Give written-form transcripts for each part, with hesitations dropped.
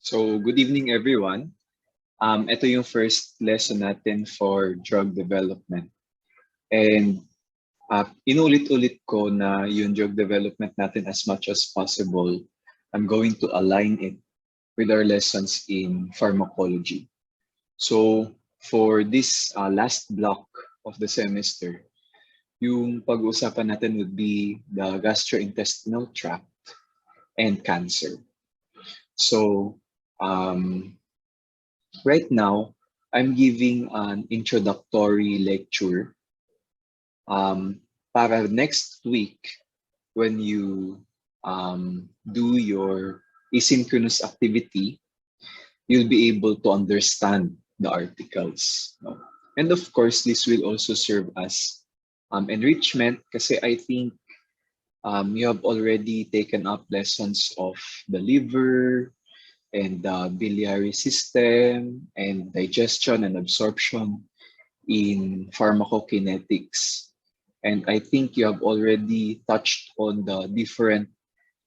So, good evening everyone. Ito yung first lesson natin for drug development. And inulit-ulit ko na yung drug development natin as much as possible. I'm going to align it with our lessons in pharmacology. So, for this last block of the semester, yung pag-uusapan natin would be the gastrointestinal tract and cancer. So, right now, I'm giving an introductory lecture para next week when you do your asynchronous activity, you'll be able to understand the articles. No? And of course, this will also serve as enrichment kasi I think you have already taken up lessons of the liver, and the biliary system, and digestion and absorption in pharmacokinetics. And I think you have already touched on the different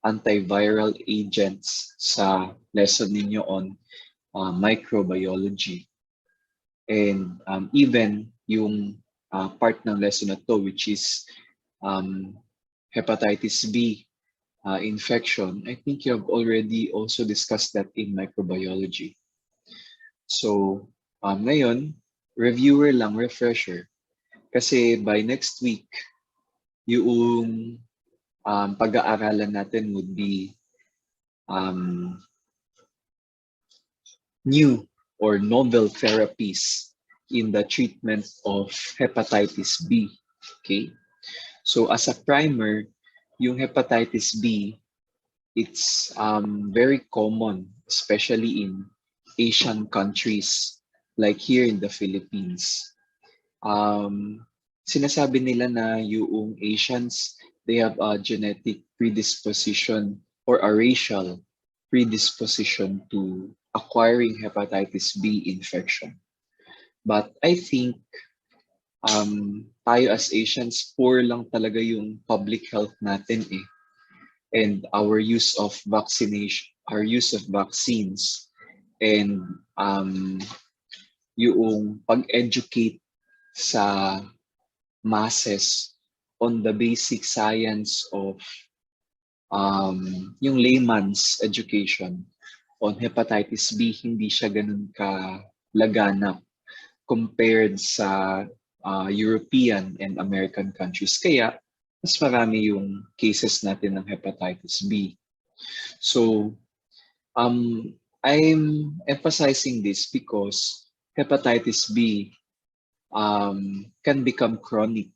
antiviral agents sa lesson ninyo on microbiology. And even yung part ng lesson na to, which is hepatitis B infection, I think you have already also discussed that in microbiology. So, ngayon, reviewer lang, refresher. Kasi by next week, yung pag-aaralan natin would be new or novel therapies in the treatment of hepatitis B. Okay? So, as a primer, yung hepatitis B, it's very common, especially in Asian countries, like here in the Philippines. Sinasabi nila na yung Asians, they have a genetic predisposition or a racial predisposition to acquiring hepatitis B infection. But I think tayo as Asians, poor lang talaga yung public health natin eh. And our use of vaccination, our use of vaccines, and yung pag-educate sa masses on the basic science of yung layman's education on hepatitis B, hindi siya ganun kalaganap compared sa European and American countries. Kaya, mas marami yung cases natin ng hepatitis B. So, I'm emphasizing this because hepatitis B can become chronic.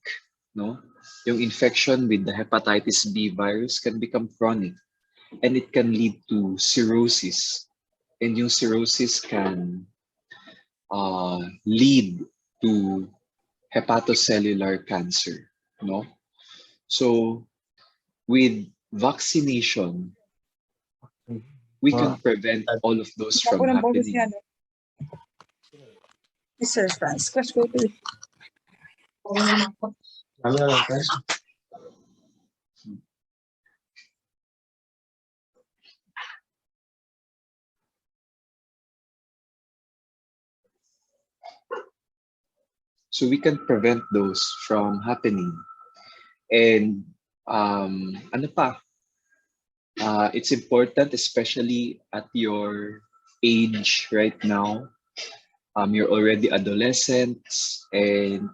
No? Yung infection with the hepatitis B virus can become chronic, and it can lead to cirrhosis. And yung cirrhosis can lead to hepatocellular cancer. No? So, with vaccination, we can prevent all of those from happening. Mr. Franz, let's go to So we can prevent those from happening. And ano pa? It's important, especially at your age right now. You're already adolescents, and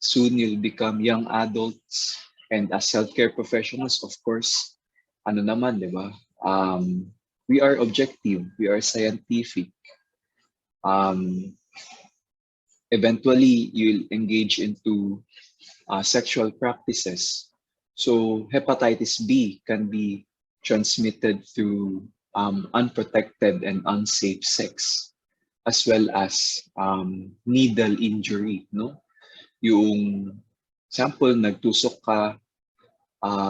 soon you'll become young adults. And as healthcare professionals, of course, ano naman, di ba? We are objective, we are scientific. Eventually, you'll engage into sexual practices. So hepatitis B can be transmitted through unprotected and unsafe sex, as well as needle injury. No? Yung sample, nagtusok ka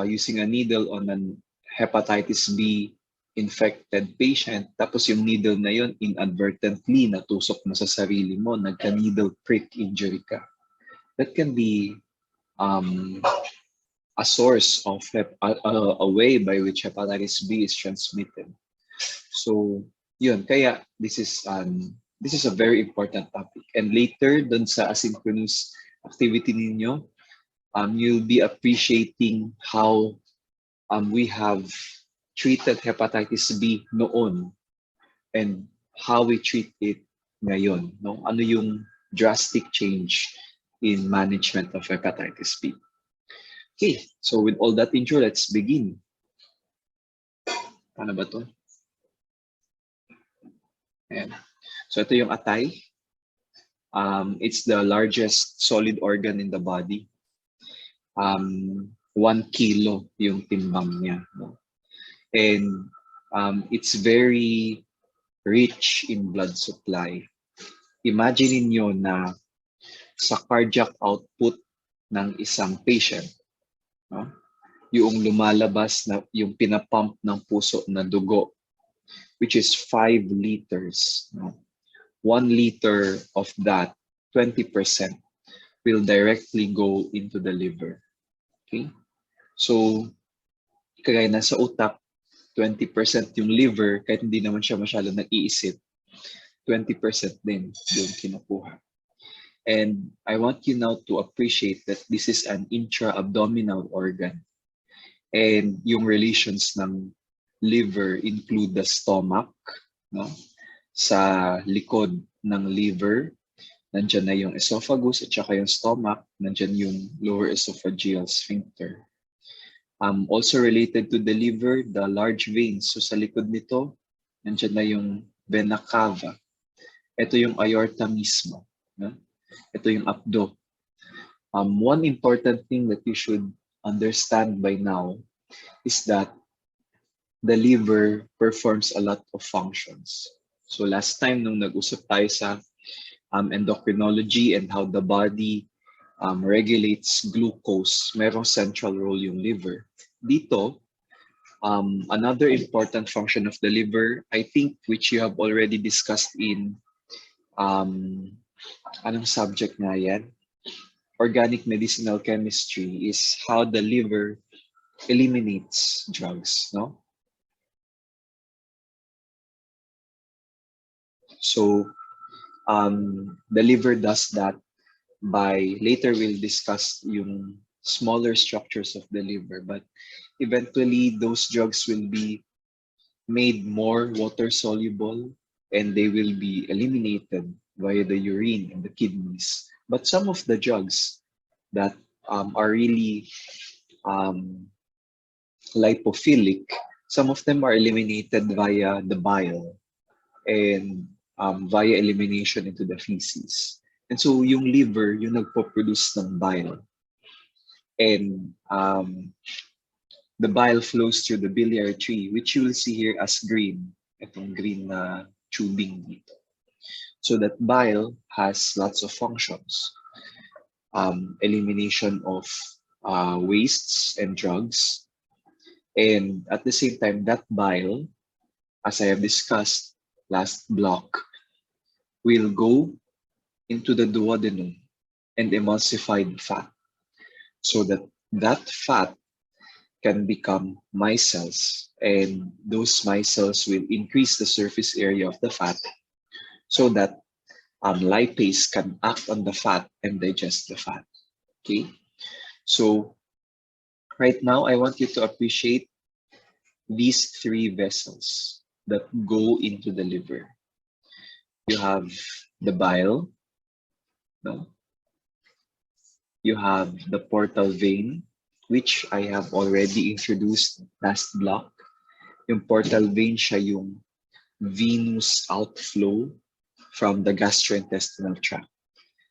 using a needle on an hepatitis B infected patient, tapos yung needle na yun inadvertently natusok mo sa sarili mo, nagka-needle prick injury ka. That can be a source of a way by which hepatitis B is transmitted. So yun, kaya this is a very important topic. And later, dun sa asynchronous activity ninyo, you'll be appreciating how we have treated hepatitis B noon and how we treat it ngayon. No? Ano yung drastic change in management of hepatitis B. Okay, so with all that intro, let's begin. Ano ba to? Ayan. So ito yung atay. It's the largest solid organ in the body. 1 kilo yung timbang niya. No? And it's very rich in blood supply. Imagine niyo na sa cardiac output ng isang patient, no? Yung lumalabas na yung pinapump ng puso na dugo, which is 5 liters. No? 1 liter of that, 20%, will directly go into the liver. Okay? So, kagaya na sa utak, 20% yung liver, kahit hindi naman siya masyado nag-iisip, 20% din yung kinukuha. And I want you now to appreciate that this is an intra-abdominal organ. And yung relations ng liver include the stomach, no? Sa likod ng liver, nandyan na yung esophagus at saka yung stomach, nandyan yung lower esophageal sphincter. Also related to the liver, the large veins. So sa likod nito, nandyan na yung vena cava. Ito yung aorta mismo. No? Ito yung abdo. One important thing that you should understand by now is that the liver performs a lot of functions. So last time nung nag-usap tayo sa endocrinology and how the body regulates glucose, merong central role yung liver. Dito, another important function of the liver, I think which you have already discussed in anong subject nga yan? Organic medicinal chemistry, is how the liver eliminates drugs, no? So the liver does that by, later we'll discuss yung smaller structures of the liver, but eventually those drugs will be made more water soluble and they will be eliminated via the urine and the kidneys. But some of the drugs that are really lipophilic, some of them are eliminated via the bile and via elimination into the feces. And so yung liver, yung nagpo-produce ng bile. And the bile flows through the biliary tree, which you will see here as green. Itong green na tubing dito. So that bile has lots of functions. Elimination of wastes and drugs. And at the same time, that bile, as I have discussed last block, will go into the duodenum and emulsify the fat, so that that fat can become micelles, and those micelles will increase the surface area of the fat so that lipase can act on the fat and digest the fat. Okay, so right now I want you to appreciate these 3 vessels that go into the liver. You have the bile, no? You have the portal vein, which I have already introduced last block. Yung portal vein, siya yung venous outflow from the gastrointestinal tract.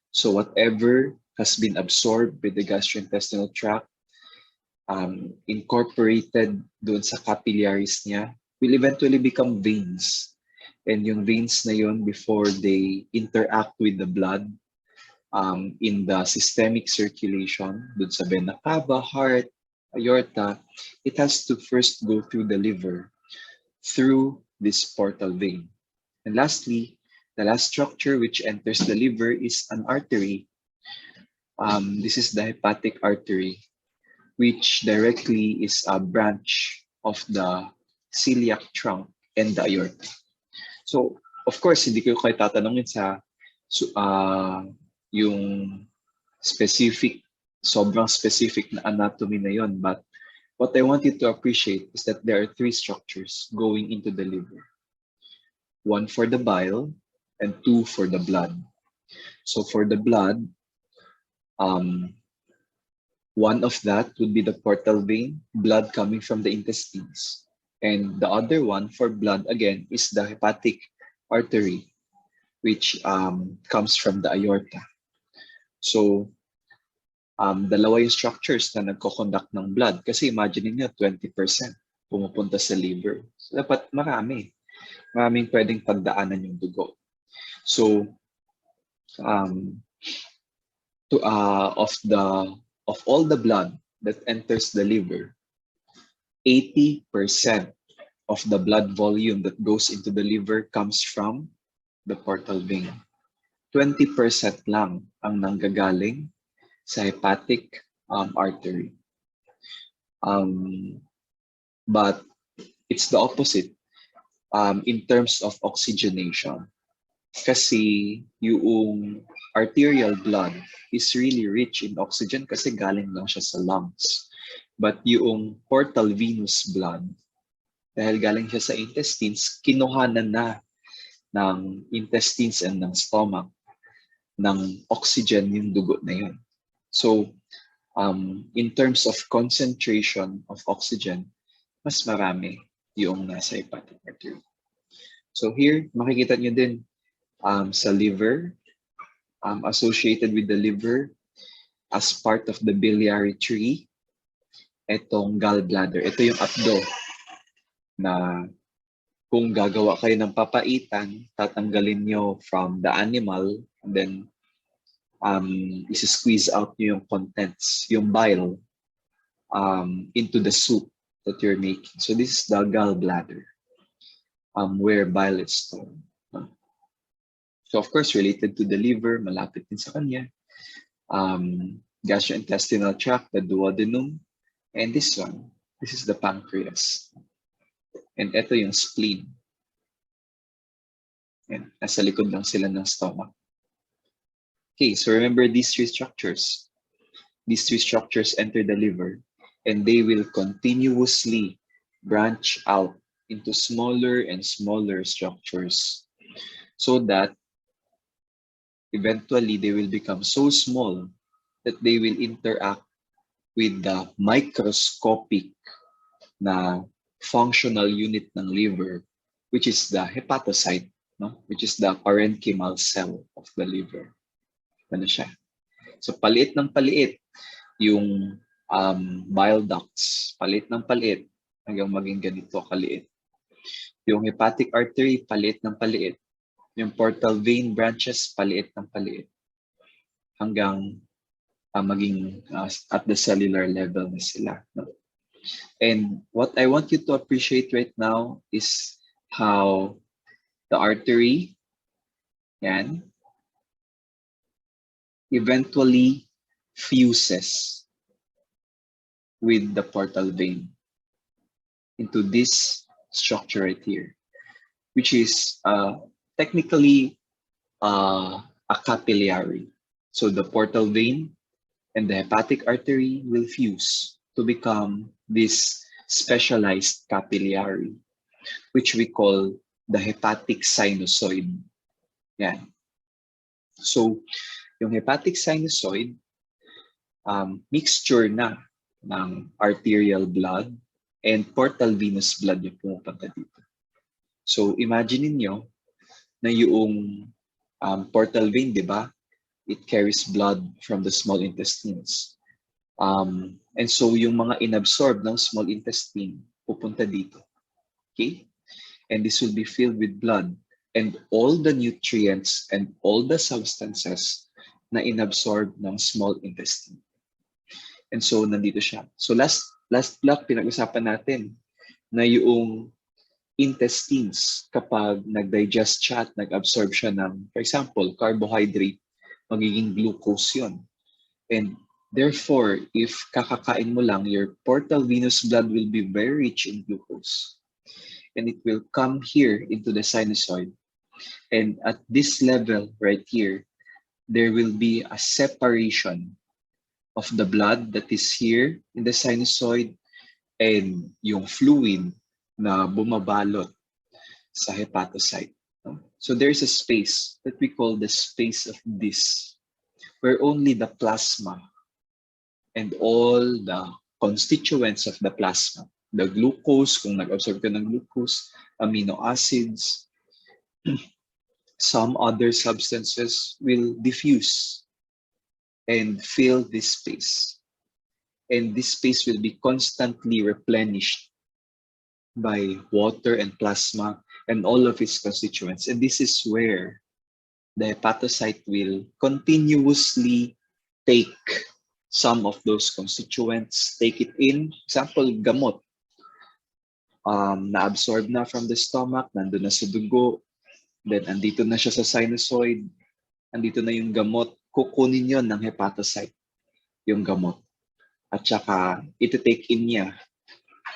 So whatever has been absorbed by the gastrointestinal tract, incorporated doon sa capillaries niya, will eventually become veins. And yung veins na yun, before they interact with the blood in the systemic circulation, doon sa vena cava, heart, aorta, it has to first go through the liver, through this portal vein. And lastly, the last structure which enters the liver is an artery. This is the hepatic artery, which directly is a branch of the celiac trunk and the aorta. So, of course, hindi ko kayo tatanungin sa yung specific, sobrang specific na anatomy na yon. But what I want you to appreciate is that there are three structures going into the liver. One for the bile and two for the blood. So for the blood, one of that would be the portal vein, blood coming from the intestines. And the other one for blood, again, is the hepatic artery, which comes from the aorta. So, dalawa yung structures na nagko-conduct ng blood. Kasi imagine niyo 20% pumupunta sa liver. So, dapat marami. Maraming pwedeng pagdaanan yung dugo. So, of all the blood that enters the liver, 80% of the blood volume that goes into the liver comes from the portal vein. 20% lang ang nanggagaling sa hepatic artery. But it's the opposite in terms of oxygenation. Kasi yung arterial blood is really rich in oxygen kasi galing lang siya sa lungs. But yung portal venous blood, dahil galing siya sa intestines, kinuhanan na ng intestines and ng stomach ng oxygen yung dugo na yun. So, in terms of concentration of oxygen, mas marami yung nasa hepatic artery. So here, makikita nyo din sa liver, associated with the liver as part of the biliary tree, itong gallbladder. Ito yung abdo na kung gagawa kayo ng papaitan, tatanggalin nyo from the animal and then isi-squeeze out nyo yung contents, yung bile, into the soup that you're making. So this is the gallbladder, where bile is stored. So of course, related to the liver, malapit din sa kanya. Gastrointestinal tract, the duodenum, and this one, this is the pancreas. And ito yung spleen. And nasa likod lang sila ng stomach. Okay, so remember these three structures. These three structures enter the liver, and they will continuously branch out into smaller and smaller structures so that eventually they will become so small that they will interact with the microscopic na functional unit ng liver, which is the hepatocyte, no? Which is the parenchymal cell of the liver. Ano siya? So paliit ng paliit yung bile ducts, paliit ng paliit hanggang maging ganito kaliit. Yung hepatic artery, paliit ng paliit. Yung portal vein branches, paliit ng paliit. Hanggang maging at the cellular level na sila. No? And what I want you to appreciate right now is how the artery, yan, eventually fuses with the portal vein into this structure right here, which is technically a capillary. So the portal vein and the hepatic artery will fuse to become this specialized capillary, which we call the hepatic sinusoid. Yan. So, yung hepatic sinusoid, mixture na ng arterial blood and portal venous blood yung pumupunta dito. So, imagine niyo na yung portal vein, di ba? It carries blood from the small intestines. And so, yung mga inabsorb ng small intestine, pupunta dito. Okay? And this will be filled with blood. And all the nutrients and all the substances na inabsorb ng small intestine. And so, nandito siya. So, last block, pinag-usapan natin na yung intestines, kapag nag-digest siya at nag-absorb siya ng, for example, carbohydrate, magiging glucose yun. And therefore, if kakakain mo lang, your portal venous blood will be very rich in glucose. and it will come here into the sinusoid. And at this level right here, there will be a separation of the blood that is here in the sinusoid and yung fluid na bumabalot sa hepatocyte. No? So there's a space that we call the space of this, where only the plasma and all the constituents of the plasma, the glucose, kung nag-absorb ka ng glucose, amino acids, some other substances will diffuse and fill this space. And this space will be constantly replenished by water and plasma and all of its constituents. And this is where the hepatocyte will continuously take some of those constituents, take it in. Example, gamot. Na-absorb na from the stomach, nandun na sa dugo, then andito na siya sa sinusoid, andito na yung gamot, kukunin yon ng hepatocyte, yung gamot. At saka, iti-take in niya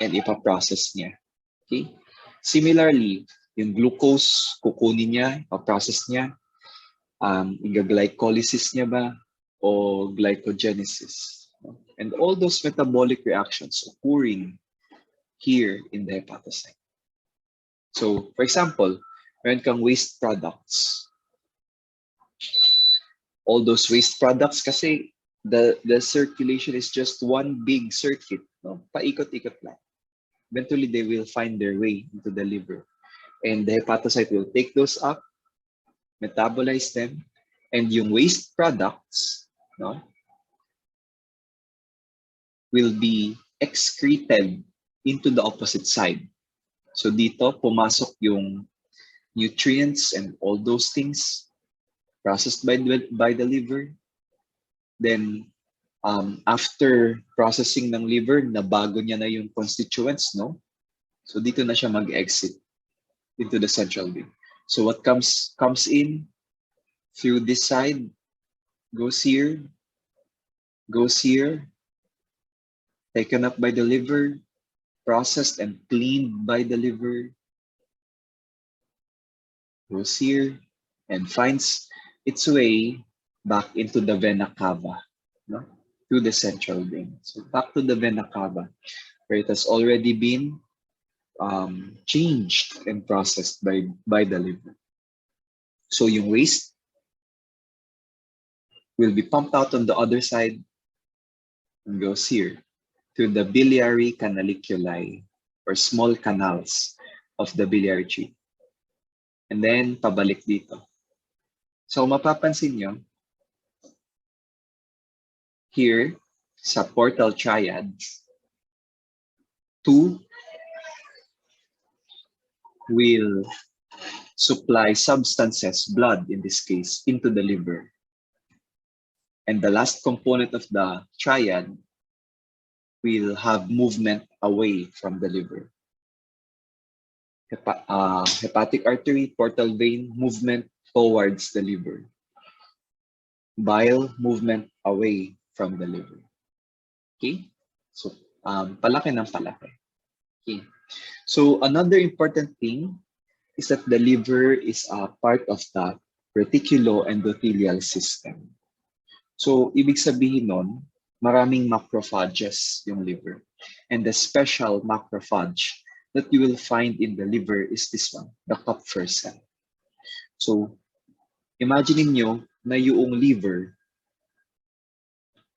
and ipaprocess niya. Okay? Similarly, yung glucose, kukunin niya, ipaprocess niya, iga-glycolysis niya ba, o glycogenesis. And all those metabolic reactions occurring here in the hepatocyte. So, for example, meron kang waste products. All those waste products kasi the circulation is just one big circuit. No? Paikot-ikot lang. Eventually, they will find their way into the liver. And the hepatocyte will take those up, metabolize them, and yung waste products, no, will be excreted into the opposite side. So dito, pumasok yung nutrients and all those things processed by the liver. Then, after processing ng liver, nabago niya na yung constituents, no? So dito na siya mag-exit into the central vein. So what comes in through this side, goes here, taken up by the liver, processed and cleaned by the liver, goes here, and finds its way back into the vena cava, no? To the central vein. So back to the vena cava, where it has already been changed and processed by the liver. So yung waste will be pumped out on the other side and goes here to the biliary canaliculi, or small canals of the biliary tree. And then, pabalik dito. So, mapapansin nyo, here, sa portal triad, 2 will supply substances, blood in this case, into the liver. And the last component of the triad will have movement away from the liver. Hepatic artery, portal vein, movement towards the liver. Bile, movement away from the liver. Okay? So, palaki ng palaki. Okay. So, another important thing is that the liver is a part of the reticuloendothelial system. So, ibig sabihin nun, maraming macrophages yung liver. And the special macrophage that you will find in the liver is this one, the Kupffer cell. So, imagine niyo na yung liver,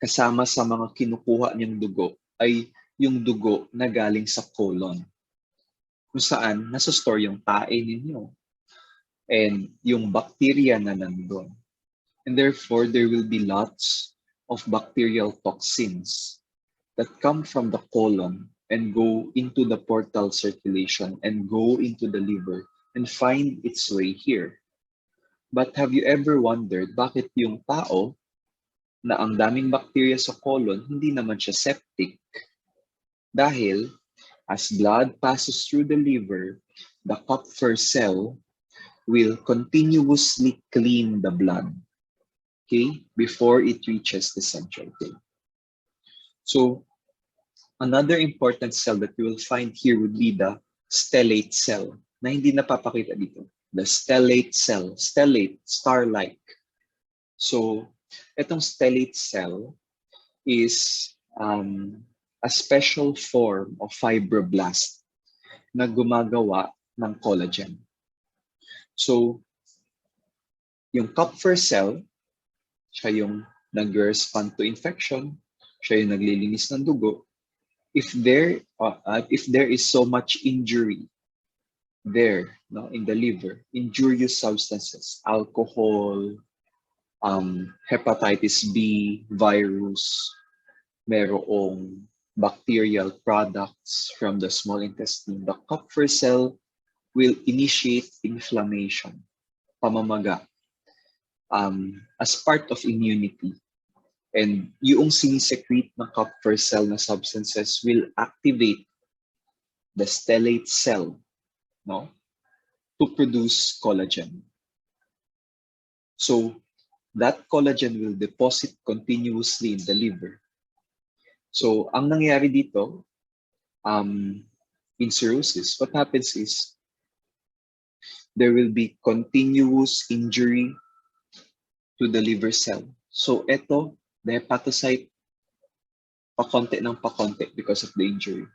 kasama sa mga kinukuha niyang dugo, ay yung dugo na galing sa colon. Kung saan, nasa-store yung tae ninyo. And yung bacteria na nandun. And therefore, there will be lots of bacterial toxins that come from the colon and go into the portal circulation and go into the liver and find its way here. But have you ever wondered bakit yung tao na ang daming bacteria sa colon, hindi naman siya septic? Dahil as blood passes through the liver, the Kupffer cell will continuously clean the blood, okay, before it reaches the central vein. So, another important cell that you will find here would be the stellate cell na hindi napapakita dito. The stellate cell, stellate, star-like. So, itong stellate cell is a special form of fibroblast na gumagawa ng collagen. So, yung Kupffer cell, siya yung nag-respond to infection, siya yung naglilinis ng dugo. If there is so much injury there, no, in the liver, injurious substances, alcohol, hepatitis B virus, merong bacterial products from the small intestine, the Kupffer cell will initiate inflammation, pamamaga, as part of immunity. And yung sinisecrete ng Kupffer cell na substances will activate the stellate cell, no, to produce collagen. So that collagen will deposit continuously in the liver. So ang nangyari dito, in cirrhosis, what happens is there will be continuous injury to the liver cell. So ito, the hepatocyte, pakonte ng pakonte because of the injury.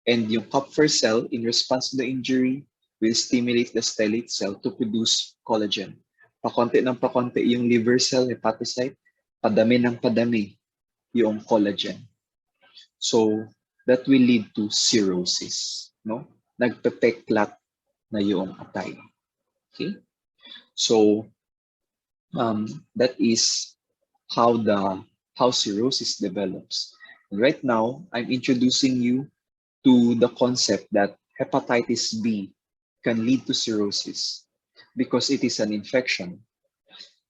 And yung Kupffer cell, in response to the injury, will stimulate the stellate cell to produce collagen. Pakonte ng pakonte yung liver cell, hepatocyte, padami ng padami yung collagen. So that will lead to cirrhosis, no? Nagpepeklat na yung atay. Okay? So that is how cirrhosis develops. And right now, I'm introducing you to the concept that hepatitis B can lead to cirrhosis because it is an infection,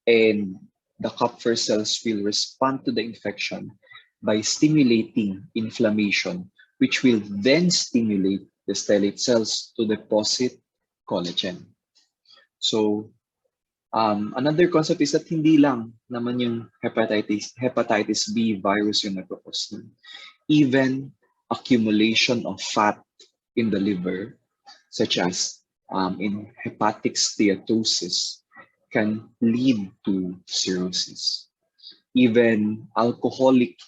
and the Kupffer cells will respond to the infection by stimulating inflammation, which will then stimulate the stellate cells to deposit collagen. So another concept is that hindi lang naman yung hepatitis B virus yung nagpo-cause. Even accumulation of fat in the liver, such as in hepatic steatosis, can lead to cirrhosis. Even alcoholic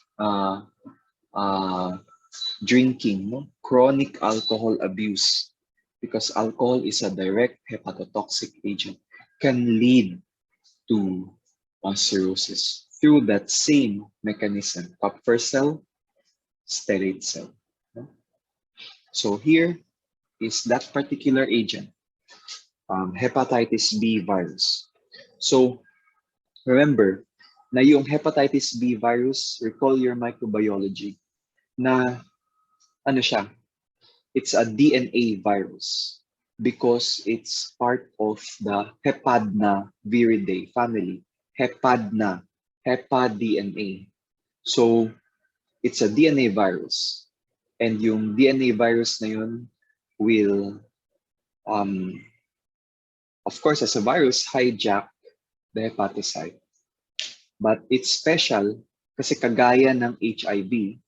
drinking, no? Chronic alcohol abuse, because alcohol is a direct hepatotoxic agent, can lead to cirrhosis through that same mechanism, Kupffer cell, stellate cell. So here is that particular agent, hepatitis B virus. So remember na yung hepatitis B virus, recall your microbiology, na ano siya, it's a DNA virus because it's part of the Hepadnaviridae family. Hepad-DNA. So it's a DNA virus. And yung DNA virus na yun will, of course, as a virus, hijack the hepatocyte. But it's special kasi kagaya ng HIV,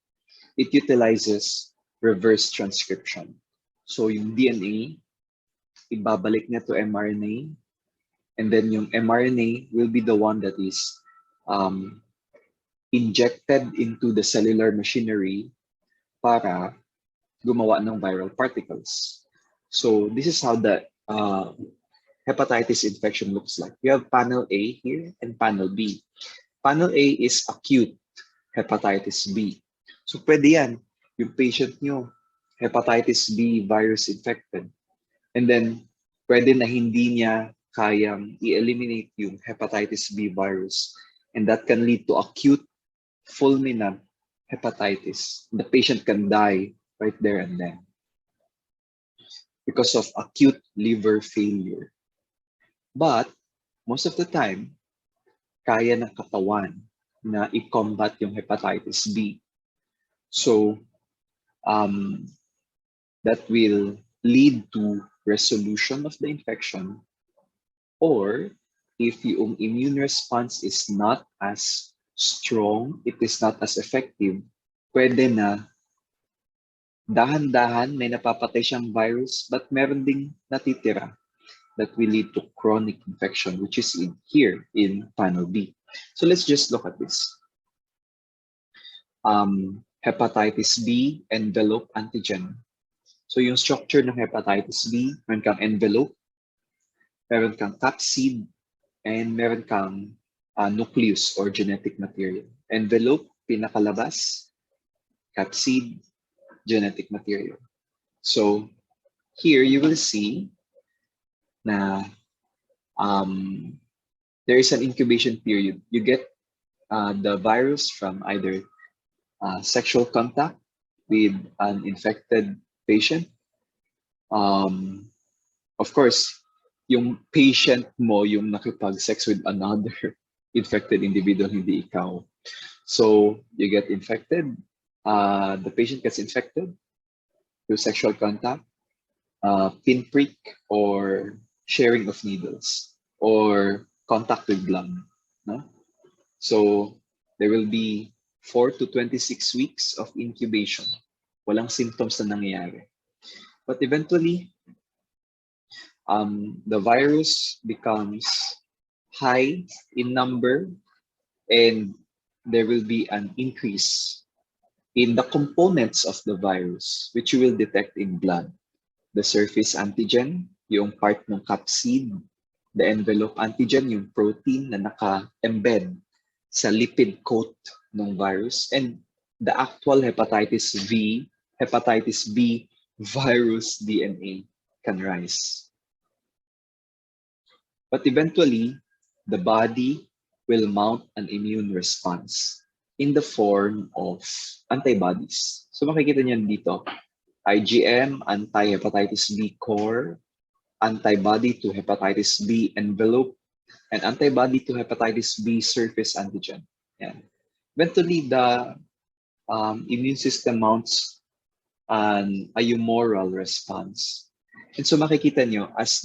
it utilizes reverse transcription. So yung DNA, ibabalik niya to mRNA, and then yung mRNA will be the one that is injected into the cellular machinery para gumawa ng viral particles. So this is how the hepatitis infection looks like. You have panel A here and panel B. Panel A is acute hepatitis B. So pwede yan, yung patient nyo, hepatitis B virus infected. And then pwede na hindi niya kayang i-eliminate yung hepatitis B virus. And that can lead to acute fulminant hepatitis. The patient can die right there and then because of acute liver failure. But most of the time, kaya ng katawan na i-combat yung hepatitis B. So that will lead to resolution of the infection, or if yung immune response is not as strong, it is not as effective, pwede na dahan-dahan may napapatay siyang virus, but meron ding natitira that will lead to chronic infection, which is here in panel B. So let's just look at this. Hepatitis B envelope antigen. So yung structure ng hepatitis B, meron kang envelope, meron kang capsid, and meron kang nucleus or genetic material. Envelope, pinakalabas, capsid, genetic material. So here you will see na there is an incubation period. You get the virus from either sexual contact with an infected patient. Of course, yung patient mo yung nakipag-sex with another infected individual, hindi ikaw. So you get infected, the patient gets infected through sexual contact, pinprick or sharing of needles, or contact with blood. No? So there will be 4 to 26 weeks of incubation. Walang symptoms na nangyayari. But eventually, the virus becomes high in number, and there will be an increase in the components of the virus, which you will detect in blood. The surface antigen, yung part ng capsid, the envelope antigen, yung protein na naka-embed sa lipid coat ng virus, and the actual hepatitis B virus DNA can rise. But eventually, the body will mount an immune response in the form of antibodies. So makikita niyo dito, IgM, anti-hepatitis B core, antibody to hepatitis B envelope, and antibody to hepatitis B surface antigen. Yan. Eventually, the immune system mounts a humoral response. And so makikita nyo, as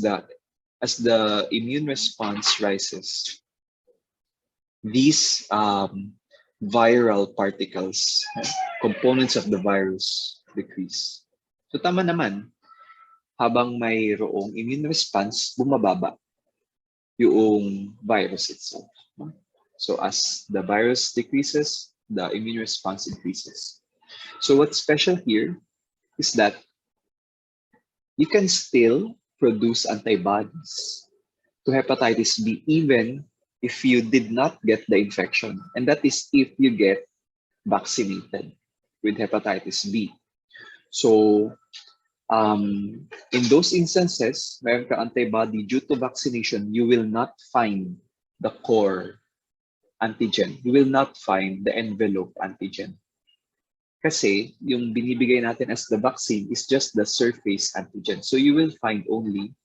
the immune response rises, these viral particles, components of the virus, decrease. So tama naman, habang mayroong immune response, bumababa yung virus itself. So as the virus decreases, the immune response increases. So what's special here is that you can still produce antibodies to hepatitis B even if you did not get the infection. And that is if you get vaccinated with hepatitis B. So in those instances, meron ka antibody due to vaccination, you will not find the core antigen. You will not find the envelope antigen. Kasi yung binibigay natin as the vaccine is just the surface antigen. So you will find only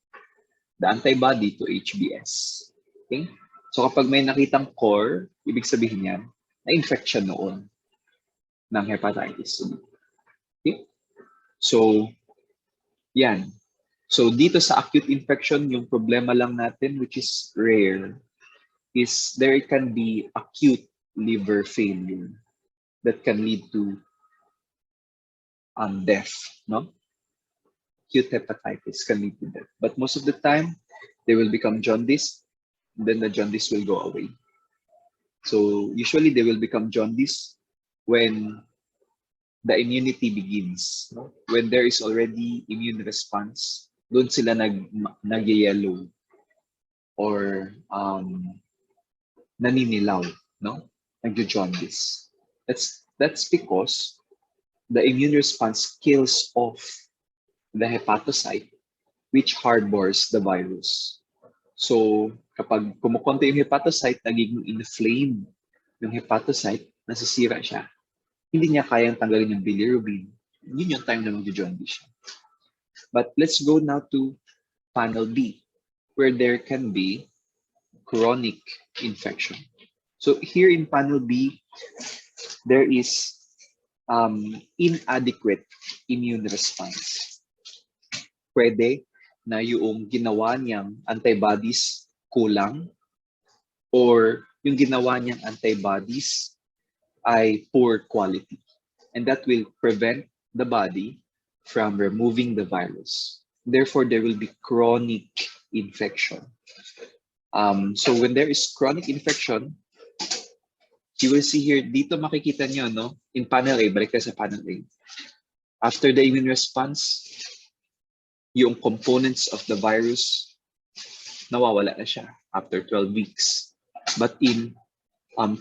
the antibody to HBs. Okay? So kapag may nakitang core, ibig sabihin yan, na-infection noon ng hepatitis B. Okay? So, yan. So dito sa acute infection, yung problema lang natin, which is rare, is there can be acute liver failure that can lead to death, no? Acute hepatitis can lead to death. But most of the time, they will become jaundice, then the jaundice will go away. So usually they will become jaundice when the immunity begins. No? When there is already immune response, doon sila nag-yellow or naninilaw, no? Nag-jaundice. That's because the immune response kills off the hepatocyte which harbors the virus. So, kapag kumukonti yung hepatocyte, nagiging inflamed yung hepatocyte, nasisira siya. Hindi niya kayang tanggalin yung bilirubin. Yun yung time na mag-jaundice siya. But let's go now to panel B, where there can be chronic infection. So here in panel B, there is inadequate immune response. Pwede na yung ginawa niyang antibodies kulang, or yung ginawa niyang antibodies ay poor quality. And that will prevent the body from removing the virus. Therefore, there will be chronic infection. So when there is chronic infection, you will see here, dito makikita nyo, no? In panel A, balik tayo sa panel A. After the immune response, yung components of the virus, nawawala na siya after 12 weeks. But in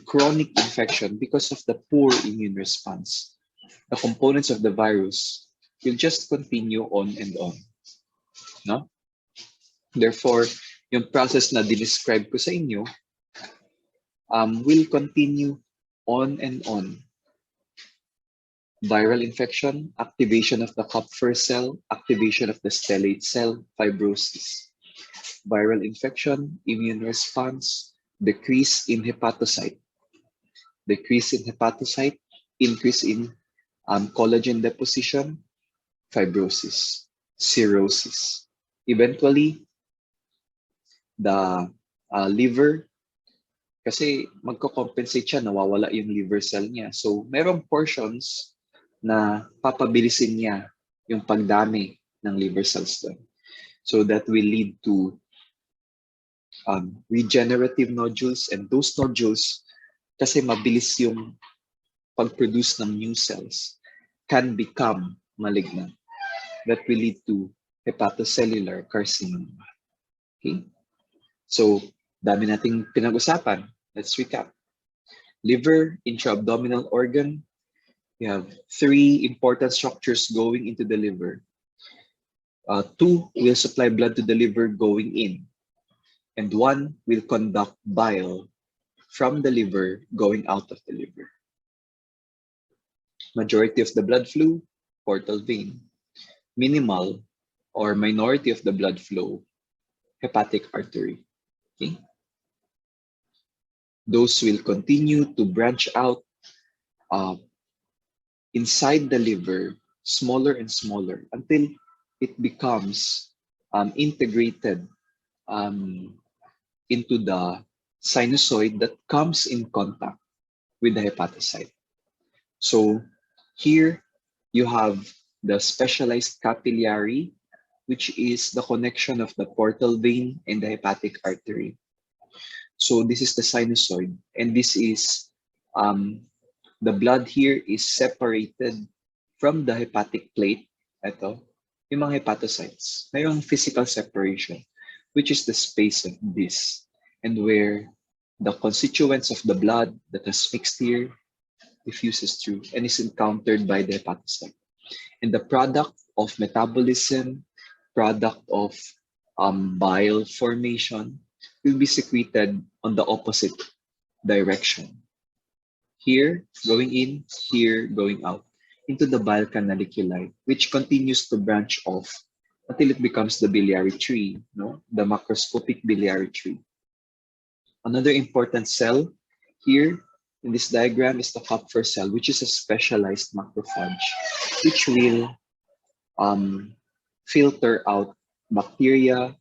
chronic infection, because of the poor immune response, the components of the virus will just continue on and on. No? Therefore, yung process na describe ko sa inyo will continue on and on. Viral infection, activation of the Kupffer cell, activation of the stellate cell, fibrosis. Viral infection, immune response, decrease in hepatocyte. Decrease in hepatocyte, increase in collagen deposition, fibrosis, cirrhosis. Eventually, the liver, kasi magko-compensate siya, nawawala yung liver cell niya. So, merong portions na papabilisin niya yung pagdami ng liver cells doon. So, that will lead to regenerative nodules, and those nodules, kasi mabilis yung pag-produce ng new cells, can become malignant. That will lead to hepatocellular carcinoma. Okay? So, dami nating pinag-usapan. Let's recap. Liver, intra-abdominal organ. We have 3 important structures going into the liver. 2 will supply blood to the liver going in. And 1 will conduct bile from the liver going out of the liver. Majority of the blood flow, portal vein. Minimal or minority of the blood flow, hepatic artery. Okay? Those will continue to branch out inside the liver, smaller and smaller, until it becomes integrated into the sinusoid that comes in contact with the hepatocyte. So here you have the specialized capillary, which is the connection of the portal vein and the hepatic artery. So this is the sinusoid, and this is the blood here is separated from the hepatic plate. Ito, yung mga hepatocytes. Mayroong physical separation, which is the space of this, and where the constituents of the blood that has mixed here diffuses through and is encountered by the hepatocyte. And the product of metabolism, product of bile formation will be secreted on the opposite direction. Here, going in, here, going out, into the bile canaliculi, which continues to branch off until it becomes the biliary tree, no? The macroscopic biliary tree. Another important cell here in this diagram is the Kupffer cell, which is a specialized macrophage, which will filter out bacteria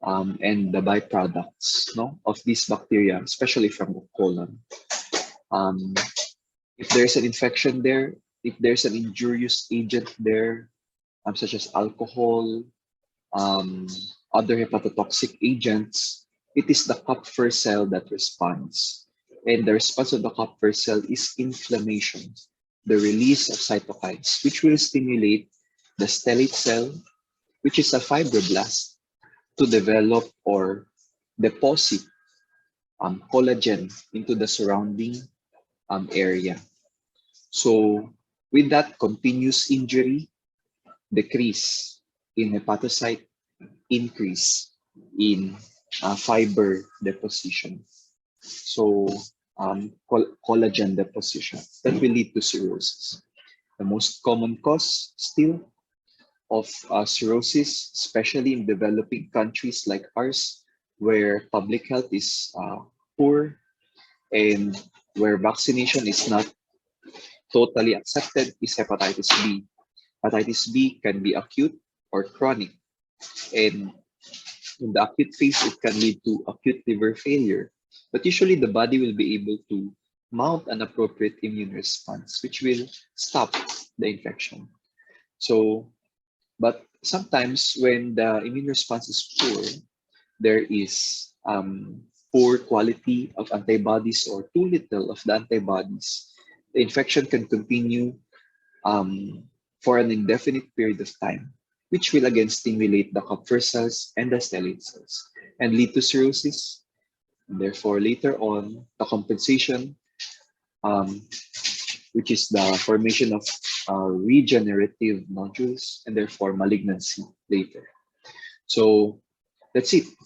and the byproducts, no, of these bacteria, especially from the colon. If there's an infection there, if there's an injurious agent there, such as alcohol, other hepatotoxic agents, it is the Kupffer cell that responds. And the response of the Kupffer cell is inflammation, the release of cytokines, which will stimulate the stellate cell, which is a fibroblast, to develop or deposit collagen into the surrounding area. So with that continuous injury, decrease in hepatocyte, increase in fiber deposition. So collagen deposition that will lead to cirrhosis. The most common cause still of cirrhosis, especially in developing countries like ours, where public health is poor and where vaccination is not totally accepted, is hepatitis B. Hepatitis B can be acute or chronic. And in the acute phase, it can lead to acute liver failure. But usually the body will be able to mount an appropriate immune response, which will stop the infection. So But sometimes when the immune response is poor, there is poor quality of antibodies or too little of the antibodies. The infection can continue for an indefinite period of time, which will again stimulate the Kupffer cells and the stellate cells and lead to cirrhosis. And therefore, later on, the compensation, um, which is the formation of regenerative nodules and therefore malignancy later. So that's it. It's